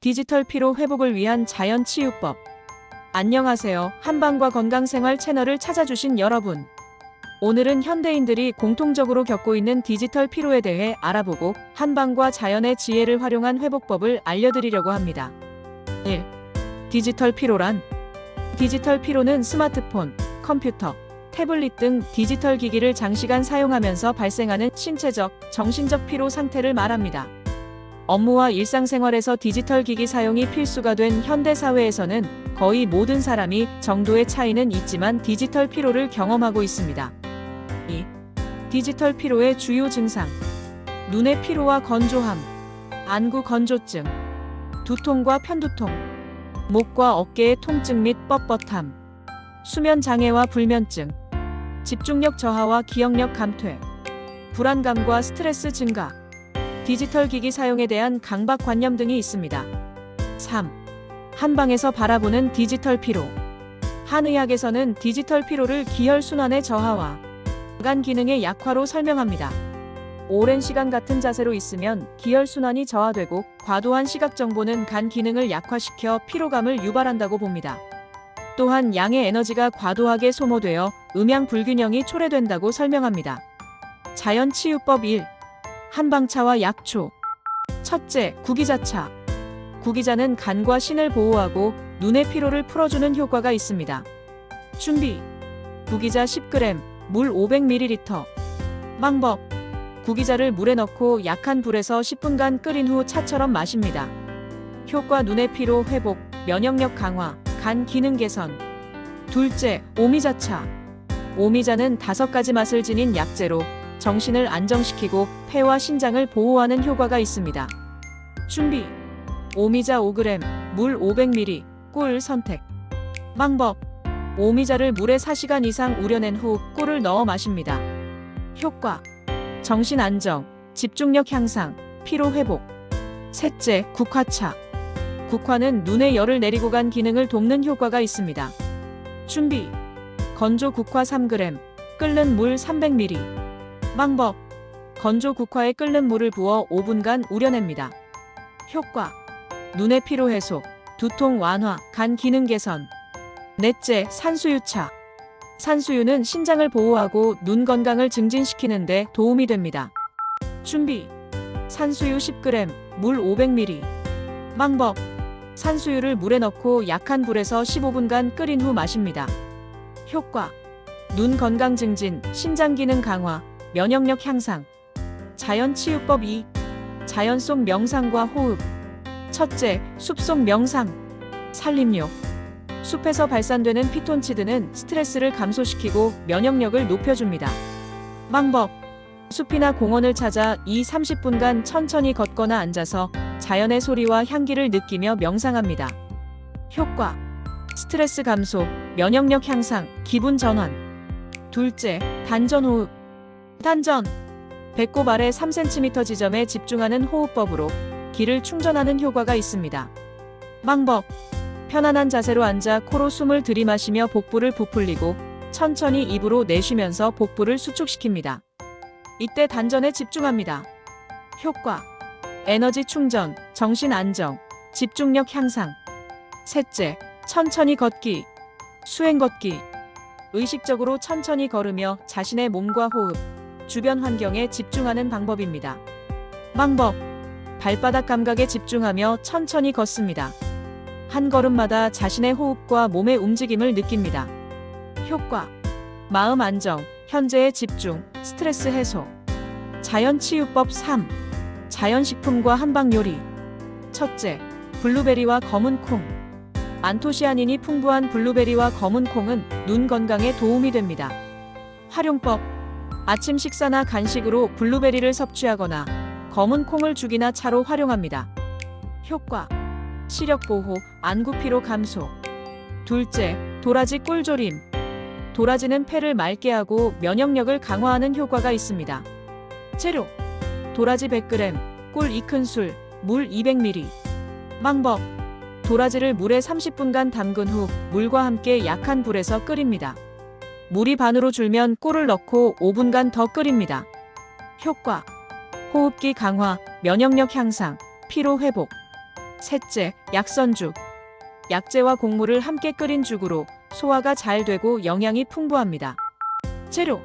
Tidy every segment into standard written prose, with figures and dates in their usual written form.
디지털 피로 회복을 위한 자연 치유법. 안녕하세요. 한방과 건강생활 채널을 찾아주신 여러분. 오늘은 현대인들이 공통적으로 겪고 있는 디지털 피로에 대해 알아보고 한방과 자연의 지혜를 활용한 회복법을 알려드리려고 합니다. 1. 디지털 피로란? 디지털 피로는 스마트폰, 컴퓨터, 태블릿 등 디지털 기기를 장시간 사용하면서 발생하는 신체적, 정신적 피로 상태를 말합니다. 업무와 일상생활에서 디지털 기기 사용이 필수가 된 현대 사회에서는 거의 모든 사람이 정도의 차이는 있지만 디지털 피로를 경험하고 있습니다. 2. 디지털 피로의 주요 증상. 눈의 피로와 건조함, 안구 건조증, 두통과 편두통, 목과 어깨의 통증 및 뻣뻣함, 수면 장애와 불면증, 집중력 저하와 기억력 감퇴, 불안감과 스트레스 증가, 디지털 기기 사용에 대한 강박관념 등이 있습니다. 3. 한방에서 바라보는 디지털 피로. 한의학에서는 디지털 피로를 기혈순환의 저하와 간 기능의 약화로 설명합니다. 오랜 시간 같은 자세로 있으면 기혈순환이 저하되고 과도한 시각 정보는 간 기능을 약화시켜 피로감을 유발한다고 봅니다. 또한 양의 에너지가 과도하게 소모되어 음양 불균형이 초래된다고 설명합니다. 자연치유법 1. 한방차와 약초. 첫째, 구기자차. 구기자는 간과 신을 보호하고 눈의 피로를 풀어주는 효과가 있습니다. 준비. 구기자 10g, 물 500ml. 방법. 구기자를 물에 넣고 약한 불에서 10분간 끓인 후 차처럼 마십니다. 효과: 눈의 피로 회복, 면역력 강화, 간 기능 개선. 둘째, 오미자차. 오미자는 5가지 맛을 지닌 약재로 정신을 안정시키고 폐와 신장을 보호하는 효과가 있습니다. 준비. 오미자 5g, 물 500ml, 꿀 선택. 방법. 오미자를 물에 4시간 이상 우려낸 후 꿀을 넣어 마십니다. 효과: 정신 안정, 집중력 향상, 피로 회복. 셋째, 국화차. 국화는 눈에 열을 내리고 간 기능을 돕는 효과가 있습니다. 준비. 건조 국화 3g, 끓는 물 300ml. 방법. 건조 국화에 끓는 물을 부어 5분간 우려냅니다. 효과: 눈의 피로 해소, 두통 완화, 간 기능 개선. 넷째, 산수유차. 산수유는 신장을 보호하고 눈 건강을 증진시키는 데 도움이 됩니다. 준비. 산수유 10g, 물 500ml. 방법. 산수유를 물에 넣고 약한 불에서 15분간 끓인 후 마십니다. 효과: 눈 건강 증진, 신장 기능 강화, 면역력 향상. 자연치유법 2. 자연 속 명상과 호흡. 첫째, 숲속 명상. 산림욕. 숲에서 발산되는 피톤치드는 스트레스를 감소시키고 면역력을 높여줍니다. 방법. 숲이나 공원을 찾아 30분간 천천히 걷거나 앉아서 자연의 소리와 향기를 느끼며 명상합니다. 효과: 스트레스 감소, 면역력 향상, 기분 전환. 둘째, 단전호흡. 단전. 배꼽 아래 3cm 지점에 집중하는 호흡법으로 기를 충전하는 효과가 있습니다. 방법. 편안한 자세로 앉아 코로 숨을 들이마시며 복부를 부풀리고 천천히 입으로 내쉬면서 복부를 수축시킵니다. 이때 단전에 집중합니다. 효과: 에너지 충전, 정신 안정, 집중력 향상. 셋째, 천천히 걷기. 수행 걷기. 의식적으로 천천히 걸으며 자신의 몸과 호흡, 주변 환경에 집중하는 방법입니다. 방법. 발바닥 감각에 집중하며 천천히 걷습니다. 한 걸음마다 자신의 호흡과 몸의 움직임을 느낍니다. 효과: 마음 안정, 현재의 집중, 스트레스 해소. 자연치유법 3. 자연식품과 한방 요리. 첫째, 블루베리와 검은 콩. 안토시아닌이 풍부한 블루베리와 검은 콩은 눈 건강에 도움이 됩니다. 활용법. 아침 식사나 간식으로 블루베리를 섭취하거나 검은 콩을 죽이나 차로 활용합니다. 효과: 시력 보호, 안구 피로 감소. 둘째, 도라지 꿀조림. 도라지는 폐를 맑게 하고 면역력을 강화하는 효과가 있습니다. 재료: 도라지 100g, 꿀 2큰술, 물 200ml. 방법. 도라지를 물에 30분간 담근 후 물과 함께 약한 불에서 끓입니다. 물이 반으로 줄면 꿀을 넣고 5분간 더 끓입니다. 효과: 호흡기 강화, 면역력 향상, 피로 회복. 셋째, 약선죽. 약재와 곡물을 함께 끓인 죽으로 소화가 잘 되고 영양이 풍부합니다. 재료: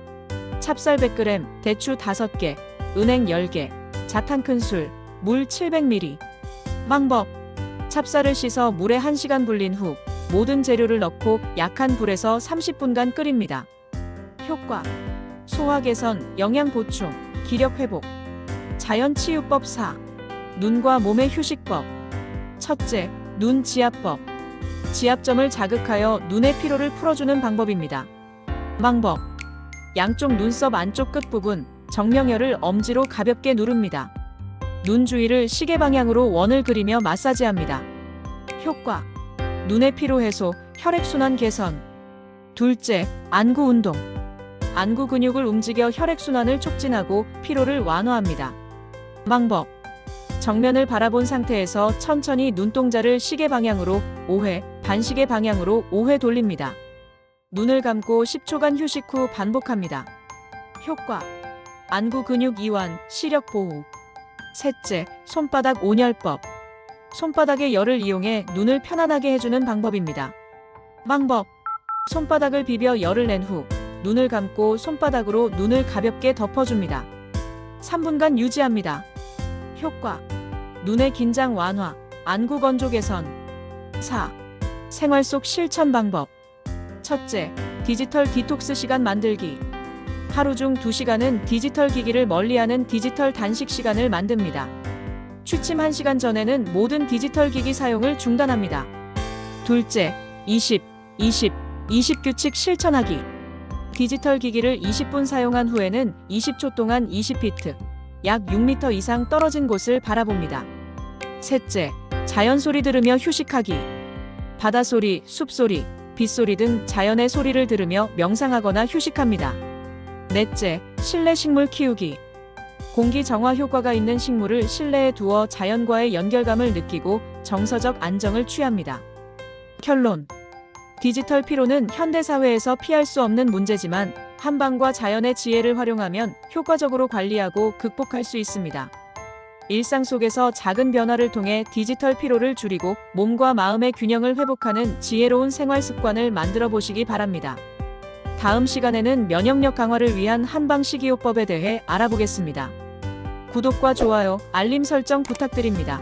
찹쌀 100g, 대추 5개, 은행 10개, 자탄 큰술, 물 700ml. 방법: 찹쌀을 씻어 물에 1시간 불린 후 모든 재료를 넣고 약한 불에서 30분간 끓입니다. 효과: 소화 개선, 영양 보충, 기력 회복. 자연치유법 4. 눈과 몸의 휴식법. 첫째, 눈 지압법. 지압점을 자극하여 눈의 피로를 풀어주는 방법입니다. 방법: 양쪽 눈썹 안쪽 끝부분, 정명혈을 엄지로 가볍게 누릅니다. 눈 주위를 시계 방향으로 원을 그리며 마사지합니다. 효과: 눈의 피로 해소, 혈액순환 개선. 둘째, 안구 운동. 안구 근육을 움직여 혈액순환을 촉진하고 피로를 완화합니다. 방법: 정면을 바라본 상태에서 천천히 눈동자를 시계 방향으로 5회, 반시계 방향으로 5회 돌립니다. 눈을 감고 10초간 휴식 후 반복합니다. 효과: 안구 근육 이완, 시력 보호. 셋째, 손바닥 온열법. 손바닥의 열을 이용해 눈을 편안하게 해주는 방법입니다. 방법: 손바닥을 비벼 열을 낸 후 눈을 감고 손바닥으로 눈을 가볍게 덮어줍니다. 3분간 유지합니다. 효과: 눈의 긴장 완화, 안구 건조 개선. 4. 생활 속 실천 방법. 첫째, 디지털 디톡스 시간 만들기. 하루 중 2시간은 디지털 기기를 멀리하는 디지털 단식 시간을 만듭니다. 취침 1시간 전에는 모든 디지털 기기 사용을 중단합니다. 둘째, 20, 20, 20 규칙 실천하기. 디지털 기기를 20분 사용한 후에는 20초 동안 20피트, 약 6m 이상 떨어진 곳을 바라봅니다. 셋째, 자연 소리 들으며 휴식하기. 바다소리, 숲소리, 빗소리 등 자연의 소리를 들으며 명상하거나 휴식합니다. 넷째, 실내 식물 키우기. 공기 정화 효과가 있는 식물을 실내에 두어 자연과의 연결감을 느끼고 정서적 안정을 취합니다. 결론: 디지털 피로는 현대사회에서 피할 수 없는 문제지만 한방과 자연의 지혜를 활용하면 효과적으로 관리하고 극복할 수 있습니다. 일상 속에서 작은 변화를 통해 디지털 피로를 줄이고 몸과 마음의 균형을 회복하는 지혜로운 생활 습관을 만들어 보시기 바랍니다. 다음 시간에는 면역력 강화를 위한 한방 식이요법에 대해 알아보겠습니다. 구독과 좋아요, 알림 설정 부탁드립니다.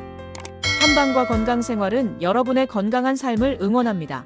한방과 건강생활은 여러분의 건강한 삶을 응원합니다.